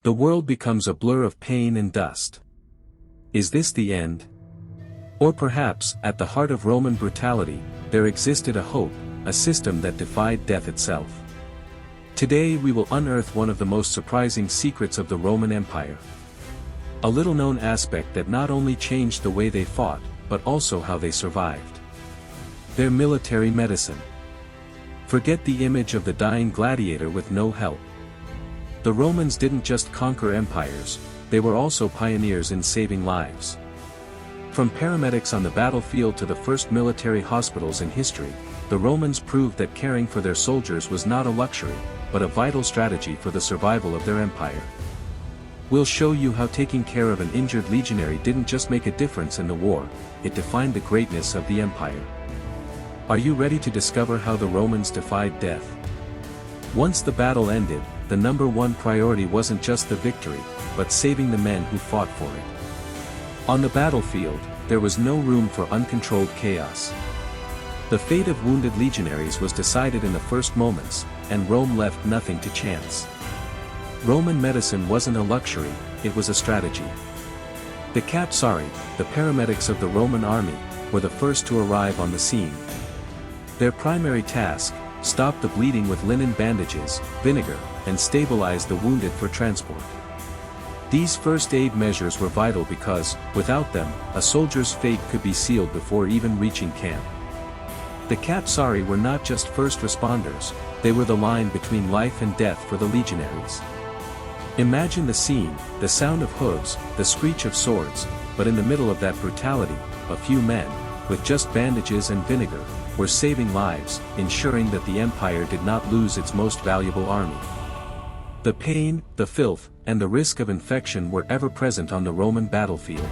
The world becomes a blur of pain and dust. Is this the end? Or perhaps, at the heart of Roman brutality, there existed a hope, a system that defied death itself. Today we will unearth one of the most surprising secrets of the Roman Empire. A little-known aspect that not only changed the way they fought, but also how they survived. Their military medicine. Forget the image of the dying gladiator with no help. The Romans didn't just conquer empires, they were also pioneers in saving lives. From paramedics on the battlefield to the first military hospitals in history, the Romans proved that caring for their soldiers was not a luxury, but a vital strategy for the survival of their empire. We'll show you how taking care of an injured legionary didn't just make a difference in the war, it defined the greatness of the empire. Are you ready to discover how the Romans defied death? Once the battle ended, the number one priority wasn't just the victory, but saving the men who fought for it. On the battlefield, there was no room for uncontrolled chaos. The fate of wounded legionaries was decided in the first moments, and Rome left nothing to chance. Roman medicine wasn't a luxury, it was a strategy. The capsari, the paramedics of the Roman army, were the first to arrive on the scene. Their primary task, stop the bleeding with linen bandages, vinegar, and stabilize the wounded for transport. These first aid measures were vital because, without them, a soldier's fate could be sealed before even reaching camp. The capsari were not just first responders, they were the line between life and death for the legionaries. Imagine the scene, the sound of hooves, the screech of swords, but in the middle of that brutality, a few men, with just bandages and vinegar, were saving lives, ensuring that the empire did not lose its most valuable army. The pain, the filth, and the risk of infection were ever present on the Roman battlefield.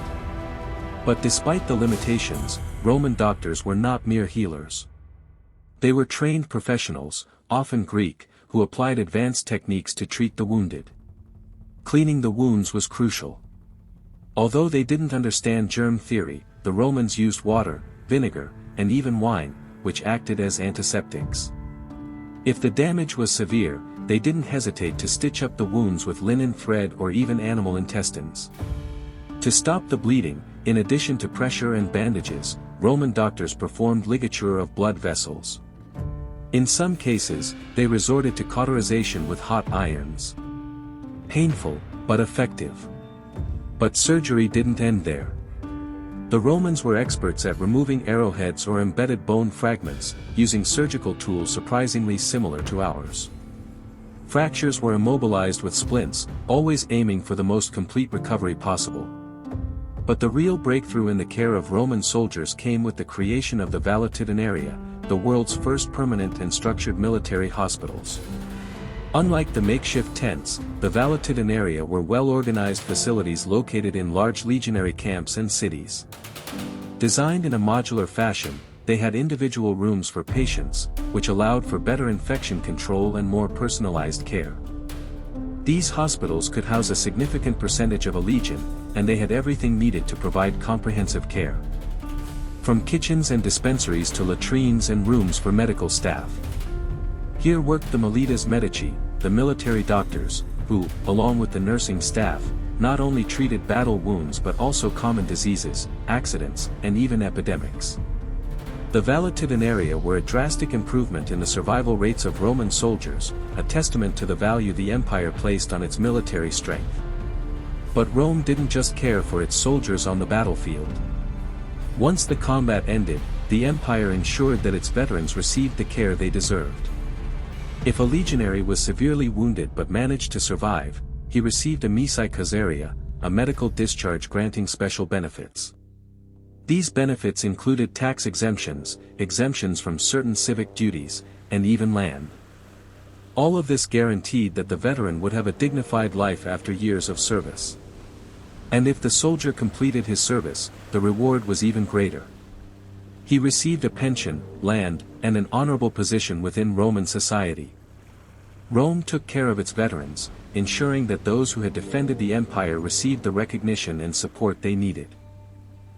But despite the limitations, Roman doctors were not mere healers. They were trained professionals, often Greek, who applied advanced techniques to treat the wounded. Cleaning the wounds was crucial. Although they didn't understand germ theory, the Romans used water, vinegar, and even wine, which acted as antiseptics. If the damage was severe, they didn't hesitate to stitch up the wounds with linen thread or even animal intestines. To stop the bleeding, in addition to pressure and bandages, Roman doctors performed ligature of blood vessels. In some cases, they resorted to cauterization with hot irons. Painful, but effective. But surgery didn't end there. The Romans were experts at removing arrowheads or embedded bone fragments, using surgical tools surprisingly similar to ours. Fractures were immobilized with splints, always aiming for the most complete recovery possible. But the real breakthrough in the care of Roman soldiers came with the creation of the Valetudinaria, the world's first permanent and structured military hospitals. Unlike the makeshift tents, the Valetudinaria were well-organized facilities located in large legionary camps and cities. Designed in a modular fashion, they had individual rooms for patients, which allowed for better infection control and more personalized care. These hospitals could house a significant percentage of a legion, and they had everything needed to provide comprehensive care. From kitchens and dispensaries to latrines and rooms for medical staff. Here worked the milites medici, the military doctors, who, along with the nursing staff, not only treated battle wounds but also common diseases, accidents, and even epidemics. The Valetudinaria were a drastic improvement in the survival rates of Roman soldiers, a testament to the value the empire placed on its military strength. But Rome didn't just care for its soldiers on the battlefield. Once the combat ended, the empire ensured that its veterans received the care they deserved. If a legionary was severely wounded but managed to survive, he received a missae causaria, a medical discharge granting special benefits. These benefits included tax exemptions, exemptions from certain civic duties, and even land. All of this guaranteed that the veteran would have a dignified life after years of service. And if the soldier completed his service, the reward was even greater. He received a pension, land, and an honorable position within Roman society. Rome took care of its veterans, ensuring that those who had defended the empire received the recognition and support they needed.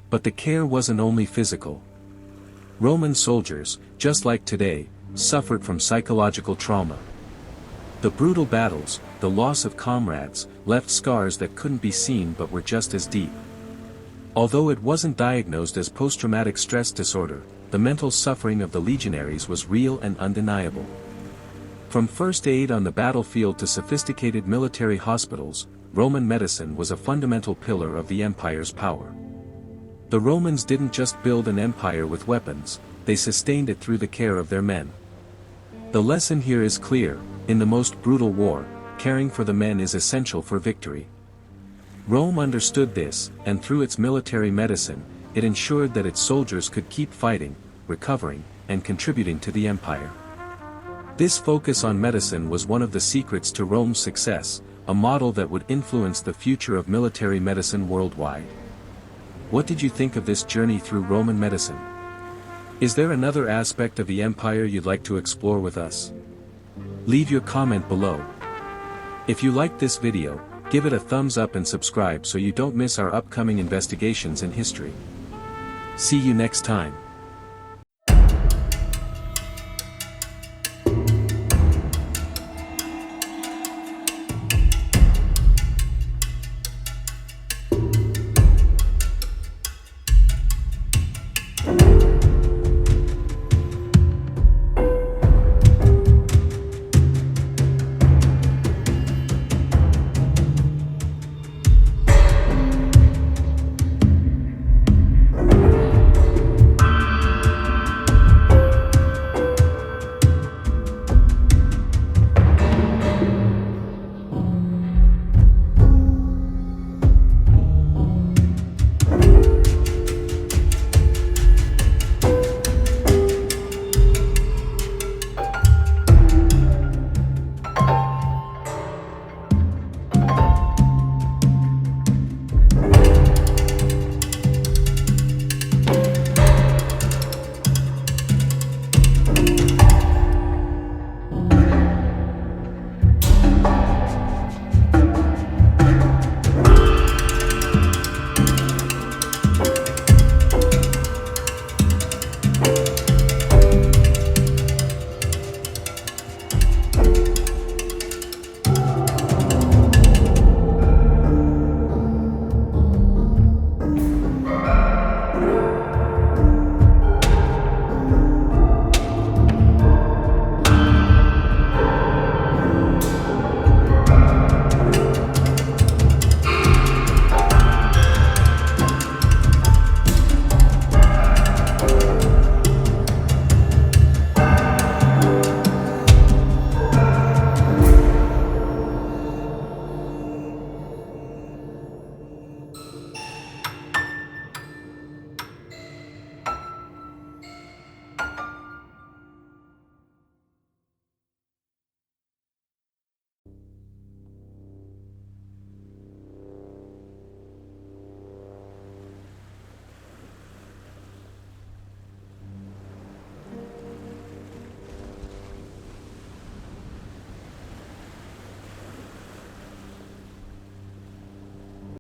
But the care wasn't only physical. Roman soldiers, just like today, suffered from psychological trauma. The brutal battles, the loss of comrades, left scars that couldn't be seen but were just as deep. Although it wasn't diagnosed as post-traumatic stress disorder, the mental suffering of the legionaries was real and undeniable. From first aid on the battlefield to sophisticated military hospitals, Roman medicine was a fundamental pillar of the empire's power. The Romans didn't just build an empire with weapons, they sustained it through the care of their men. The lesson here is clear: in the most brutal war, caring for the men is essential for victory. Rome understood this, and through its military medicine, it ensured that its soldiers could keep fighting, recovering, and contributing to the empire. This focus on medicine was one of the secrets to Rome's success, a model that would influence the future of military medicine worldwide. What did you think of this journey through Roman medicine? Is there another aspect of the empire you'd like to explore with us? Leave your comment below. If you liked this video, give it a thumbs up and subscribe so you don't miss our upcoming investigations in history. See you next time.